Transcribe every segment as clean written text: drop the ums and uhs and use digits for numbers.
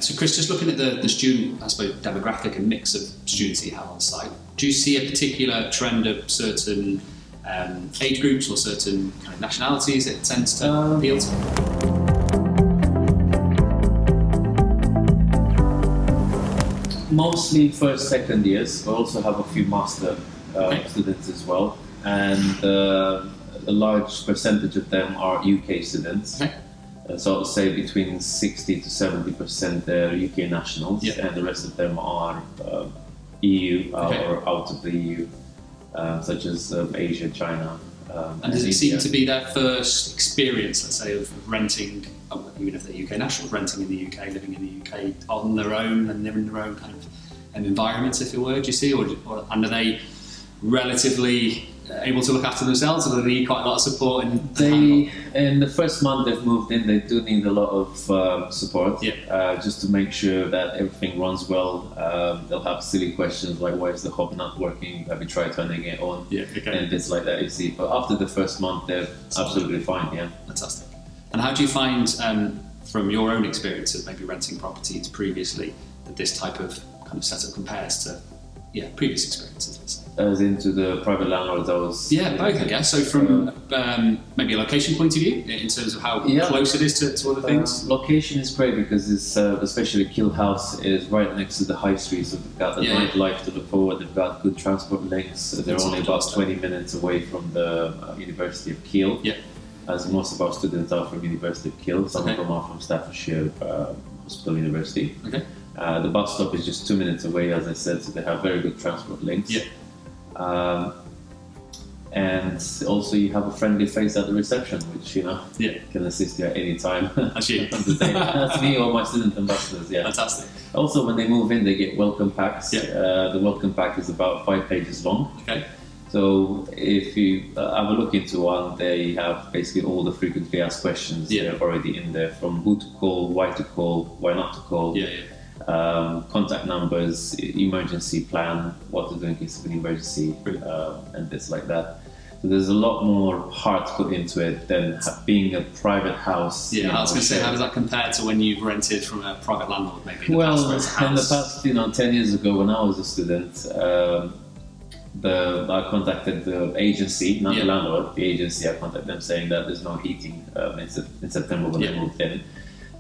So Chris, just looking at the student, I suppose, demographic and mix of students that you have on site, do you see a particular trend of certain age groups or certain kind of nationalities it tends to appeal to? Mostly first, second years. We also have a few master students as well, and a large percentage of them are UK students. Okay. So I would say between 60 to 70% they're UK nationals, and the rest of them are EU or out of the EU, such as Asia, China. And does it seem to be their first experience, let's say, of renting, even if they're UK nationals, renting in the UK, living in the UK on their own and living in their own kind of environment, if it were, do you see? And are they relatively able to look after themselves, or do they need quite a lot of support? In the first month they've moved in, they do need a lot of support, just to make sure that everything runs well. They'll have silly questions like, why is the hob not working? Have you tried turning it on? And bits like that, you see. But after the first month, they're absolutely fine, Fantastic. And how do you find, from your own experience of maybe renting properties previously, that this type of kind of setup compares to previous experiences, let's say? As into the private landlords, I was... Yeah, both, I guess. So from maybe a location point of view, in terms of how close it is to other things? Location is great because it's, especially Kiel House is right next to the high street, so they've got the nightlife to look forward, they've got good transport links, they're only about 20 minutes away from the University of Kiel, as most of our students are from University of Kiel, some of them are from Staffordshire Hospital University. The bus stop is just 2 minutes away, as I said, so they have very good transport links. And also you have a friendly face at the reception, which can assist you at any time. That's you. That's me or my student ambassadors. Fantastic. Also, when they move in, they get welcome packs. The welcome pack is about 5 pages long. So if you have a look into one, they have basically all the frequently asked questions. They're already in there, from who to call, why not to call. Contact numbers, emergency plan, what to do in case of an emergency, and bits like that. So there's a lot more heart put into it than being a private house. I was going to say, how does that compare to when you've rented from a private landlord, maybe? In the past, 10 years ago, when I was a student, I contacted the agency, not the landlord. The agency, I contacted them saying that there's no heating in September when they moved in.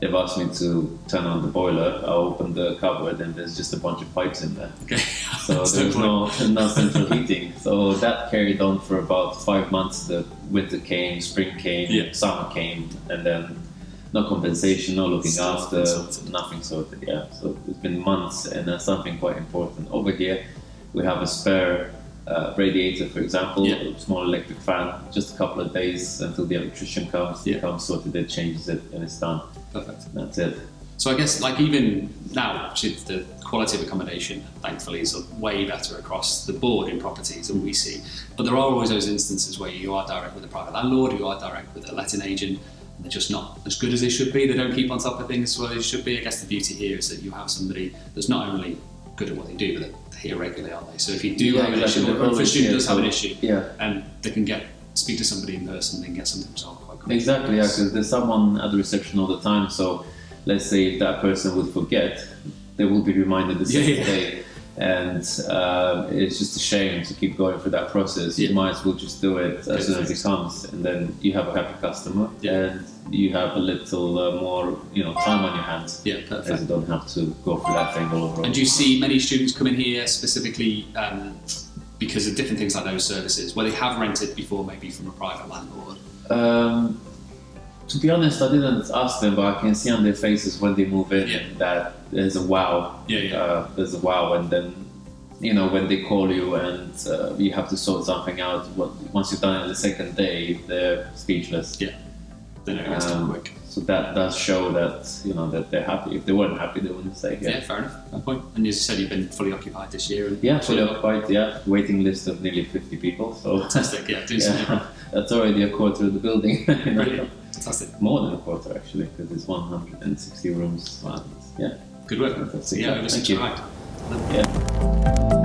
They've asked me to turn on the boiler. I opened the cupboard and there's just a bunch of pipes in there. So there's no central heating. So that carried on for about 5 months. The winter came, spring came, summer came, and then no compensation, no looking after, nothing sorted. So it's been months, and that's something quite important. Over here, we have a spare radiator, for example, a small electric fan, just a couple of days until the electrician comes, sorted it, changes it, and it's done. Perfect. That's it. So I guess, like, even now, the quality of accommodation, thankfully, is way better across the board in properties than we see. But there are always those instances where you are direct with a private landlord, you are direct with a letting agent, and they're just not as good as they should be. They don't keep on top of things as well as they should be. I guess the beauty here is that you have somebody that's not only good at what they do, but they're here regularly, aren't they? So if you do have an issue, or if a student does have an issue, they can speak to somebody in person and get something resolved quite quickly. Exactly, because there's someone at the reception all the time. So let's say if that person would forget, they will be reminded the same day. And it's just a shame to keep going through that process. You might as well just do it as soon as it comes, and then you have a happy customer, and you have a little more, time on your hands. Perfect. As you don't have to go through that thing all over. And do you see many students come in here specifically because of different things like those services, where they have rented before, maybe from a private landlord? To be honest, I didn't ask them, but I can see on their faces when they move in that there's a wow. There's a wow, and then when they call you and you have to sort something out. Once you've done it the second day, they're speechless. They know it's done quick. So that does show that that they're happy. If they weren't happy, they wouldn't say. Fair enough. Fair point. And as you said, you've been fully occupied this year. Fully occupied. Waiting list of nearly 50 people. So fantastic. That's already a quarter of the building. Brilliant. Fantastic. More than a quarter, actually, because it's 160 rooms. Wow. Good work. Fantastic. Thank you.